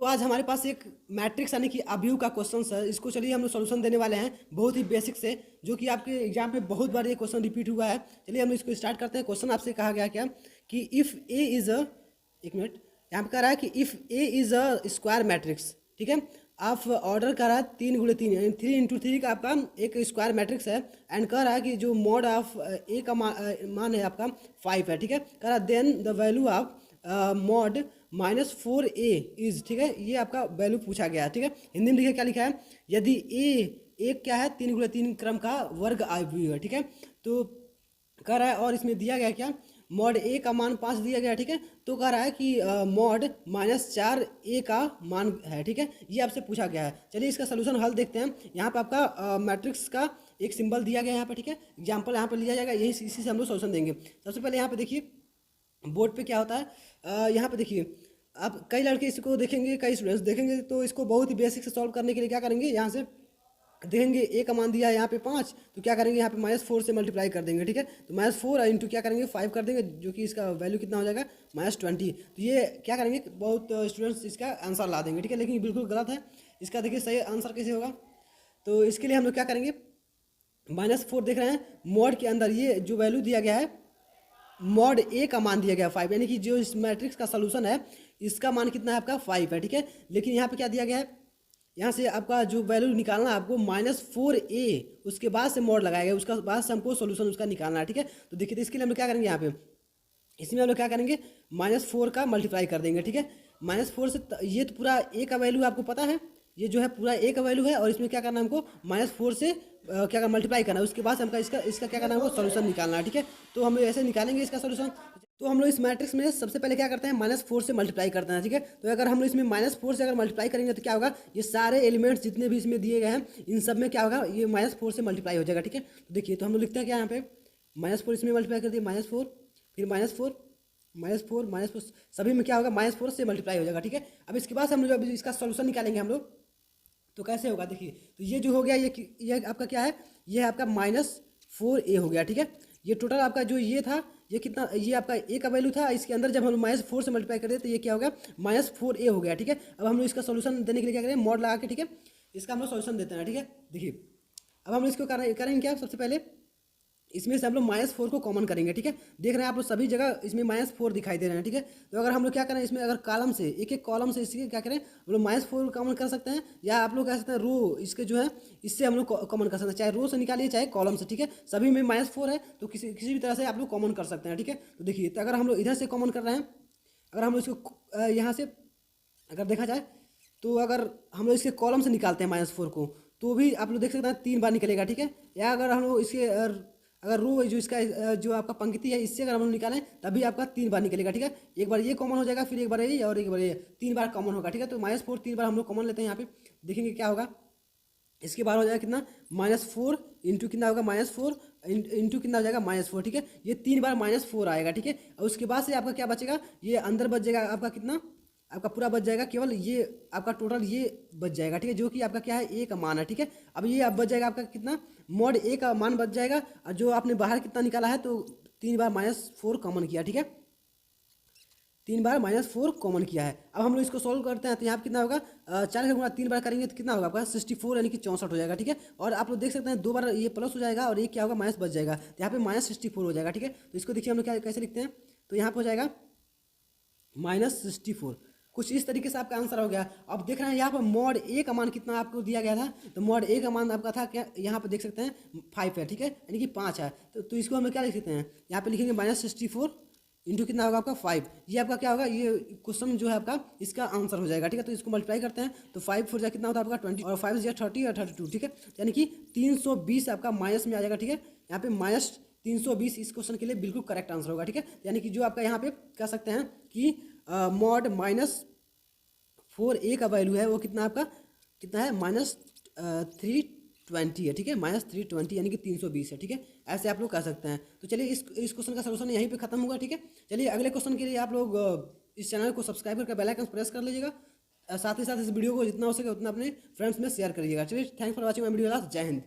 तो आज हमारे पास एक मैट्रिक्स यानी कि अवयव का क्वेश्चन है। इसको चलिए हम लोग सोल्यूशन देने वाले हैं बहुत ही बेसिक से, जो कि आपके एग्जाम में बहुत बार ये क्वेश्चन रिपीट हुआ है। चलिए हम इसको स्टार्ट करते हैं। क्वेश्चन आपसे कहा गया क्या कि इफ़ ए इज़ अ, एक मिनट, यहाँ पे कह रहा है कि if A is a square matrix, ठीक है। आप ऑर्डर कर रहा है 3 × 3 यानी 3 × 3 का आपका एक स्क्वायर मैट्रिक्स है। एंड कह रहा है कि जो मॉड ऑफ ए का मान है आपका 5 है, ठीक है। कह रहा है then the value of mod -4a is, ठीक है। ये आपका वैल्यू पूछा गया है, ठीक है। हिंदी में लिखा क्या लिखा है, यदि ए एक क्या है 3 × 3 क्रम का वर्ग अवयव है, ठीक है। तो कह रहा है, और इसमें दिया गया क्या, मॉड ए का मान 5 दिया गया, ठीक है। तो कह रहा है कि मॉड -4a का मान है, ठीक है। ये आपसे पूछा गया है। चलिए इसका सोल्यूशन हल देखते हैं। यहाँ पे आपका मैट्रिक्स का एक सिंबल दिया गया है यहाँ पे, ठीक है। एग्जाम्पल यहाँ पे लिया जाएगा, यही इसी से हम लोग सोल्यूशन देंगे। सबसे पहले यहाँ पे देखिए बोर्ड पे क्या होता है, यहाँ पे देखिए आप कई लड़के इसको देखेंगे, कई स्टूडेंट्स देखेंगे, तो इसको बहुत ही बेसिक से सॉल्व करने के लिए क्या करेंगे, यहाँ से देखेंगे ए का मान दिया है यहाँ पे 5, तो क्या करेंगे यहाँ पे -4 से मल्टीप्लाई कर देंगे, ठीक है। तो -4 इंटू क्या करेंगे 5 कर देंगे, जो कि इसका वैल्यू कितना हो जाएगा -20। तो ये क्या करेंगे, बहुत स्टूडेंट्स इसका आंसर ला देंगे, ठीक है। लेकिन ये बिल्कुल गलत है। इसका देखिए सही आंसर कैसे होगा। तो इसके लिए हम लोग क्या करेंगे, -4 देख रहे हैं, मॉड के अंदर ये जो वैल्यू दिया गया है मॉड ए का मान दिया गया 5, यानी कि जो इस मैट्रिक्स का सोल्यूशन है इसका मान कितना है आपका 5 है, ठीक है। लेकिन यहाँ पे क्या दिया गया है, यहाँ से आपका जो वैल्यू निकालना है आपको -4a, उसके बाद से मॉड लगाया गया, उसका बाद से हमको सोल्यूशन उसका निकालना है, ठीक है। तो देखिए, तो इसके लिए हम लोग क्या करेंगे, यहाँ पे इसमें हम लोग क्या करेंगे, -4 का मल्टीप्लाई कर देंगे, ठीक है। -4 से ये तो पूरा ए का वैल्यू आपको पता है, ये जो है पूरा ए का वैल्यू है, और इसमें क्या करना है हमको -4 से क्या करना, मल्टीप्लाई करना है। उसके बाद हमका इसका इसका क्या करना है, हमको सोल्यूशन निकालना है, ठीक है। तो हम लोग ऐसे निकालेंगे इसका सोल्यूशन। तो हम लोग इस मैट्रिक्स में सबसे पहले क्या करते हैं, -4 से मल्टीप्लाई करते हैं, ठीक है। तो अगर हम लोग इसमें -4 से अगर मल्टीप्लाई करेंगे तो क्या होगा, ये सारे एलिमेंट्स जितने भी इसमें दिए गए हैं इन सब में क्या होगा, ये -4 से मल्टीप्लाई हो जाएगा, ठीक है। तो देखिए, तो हम लोग लिखते हैं क्या यहाँ पे, -4 इसमें मल्टीप्लाई कर दिए, -4 फिर -4 -4 सभी में क्या होगा, -4 से मल्टीप्लाई हो जाएगा, ठीक है। अब इसके बाद हम लोग जब इसका सोल्यूशन निकालेंगे हम लोग, तो कैसे होगा देखिए। तो ये जो हो गया, ये आपका क्या है, ये आपका -4a हो गया, ठीक है। ये टोटल आपका जो ये था, ये कितना, ये आपका ए का वैल्यू था, इसके अंदर जब हम -4 से मल्टीप्लाई कर देते तो ये क्या हो गया, -4a हो गया, ठीक है। अब हम लोग इसका सोल्यूशन देने के लिए क्या करें, मॉड लगा के, ठीक है, इसका हम लोग सोल्यूशन देते हैं, ठीक है। देखिए, अब हम इसको करेंगे क्या, सबसे पहले इसमें से हम लोग -4 को कॉमन करेंगे, ठीक है। देख रहे हैं आप लोग सभी जगह इसमें -4 दिखाई दे रहे हैं, ठीक है। तो अगर हम लोग क्या करें, इसमें अगर कॉलम से एक एक कॉलम से इसके क्या करें, हम लोग -4 कॉमन कर सकते हैं, या आप लोग कह सकते हैं रो इसके जो है इससे हम लोग कॉमन कर सकते हैं, चाहे रो से निकालिए चाहे कॉलम से, ठीक है। सभी में -4 है, तो किसी किसी भी तरह से आप लोग कॉमन कर सकते हैं, ठीक है। तो देखिए, तो अगर हम लोग इधर से कॉमन कर रहे हैं, अगर हम लोग इसको यहाँ से अगर देखा जाए, तो अगर हम लोग इसके कॉलम से निकालते हैं -4 को, तो भी आप लोग देख सकते हैं 3 बार निकलेगा, ठीक है। या अगर हम लोग इसके अगर रो जो इसका जो आपका पंक्ति है इससे अगर हम लोग निकालें तभी आपका 3 बार निकलेगा, ठीक है। एक बार ये कॉमन हो जाएगा, फिर एक बार ये और एक बार ये, 3 बार कॉमन होगा, ठीक है। तो -4 3 बार हम लोग कॉमन लेते हैं यहाँ पे, देखेंगे क्या होगा। इसके बाद हो जाएगा कितना, -4 इंटू कितना होगा, -4 इंटू कितना हो जाएगा, -4, ठीक है। ये 3 बार -4 आएगा, ठीक है। और उसके बाद से आपका क्या बचेगा, ये अंदर बच जाएगा आपका कितना, आपका पूरा बच जाएगा, केवल ये आपका टोटल ये बच जाएगा, ठीक है, जो कि आपका क्या है, ए का मान है, ठीक है। अब ये अब बच जाएगा आपका कितना, मॉड ए का मान बच जाएगा, और जो आपने बाहर कितना निकाला है, तो 3 बार -4 कॉमन किया, ठीक है, 3 बार -4 कॉमन किया है। अब हम लोग इसको सोल्व करते हैं, तो यहाँ पे कितना होगा, 4 का गुणा 3 बार करेंगे तो कितना होगा आपका 64 यानी कि 64 हो जाएगा, ठीक है। और आप लोग देख सकते हैं 2 बार ये प्लस हो जाएगा और ये क्या होगा, माइनस बच जाएगा, तो यहाँ पे -64 हो जाएगा, ठीक है। तो इसको देखिए हम लोग क्या कैसे लिखते हैं, तो यहाँ पे हो जाएगा -64, कुछ इस तरीके से आपका आंसर हो गया। अब देख रहे हैं यहाँ पर मॉड ए का मान कितना आपको दिया गया था, तो मॉड ए का मान आपका था क्या, यहाँ पर देख सकते हैं 5 है, ठीक है, यानी कि 5 है। तो इसको हम लोग क्या लिख सकते हैं, यहाँ पे लिखेंगे -64 इंटू कितना होगा आपका 5, ये आपका क्या होगा, ये क्वेश्चन जो है आपका इसका आंसर हो जाएगा, ठीक है। तो इसको मल्टीप्लाई करते हैं, तो 5 4 जा कितना होता है आपका 20, और 5 जा 30 और 32, ठीक है, यानी कि 320 आपका माइनस में आ जाएगा, ठीक है। यहाँ पे -320 इस क्वेश्चन के लिए बिल्कुल करेक्ट आंसर होगा, ठीक है। यानी कि जो आपका यहाँ पे कह सकते हैं कि मॉड -4a का वैल्यू है वो कितना आपका कितना है, -320 है, ठीक है, -320 यानी कि 320 है, ठीक है। ऐसे आप लोग कर सकते हैं। तो चलिए इस क्वेश्चन का सलूशन यहीं पे खत्म होगा, ठीक है। चलिए अगले क्वेश्चन के लिए आप लोग इस चैनल को सब्सक्राइब करके बेल आइकन प्रेस कर लीजिएगा। साथ ही साथ इस वीडियो को जितना हो सके उतना अपने फ्रेंड्स में शेयर करिएगा। चलिए, thanks for watching my video, जय हिंद।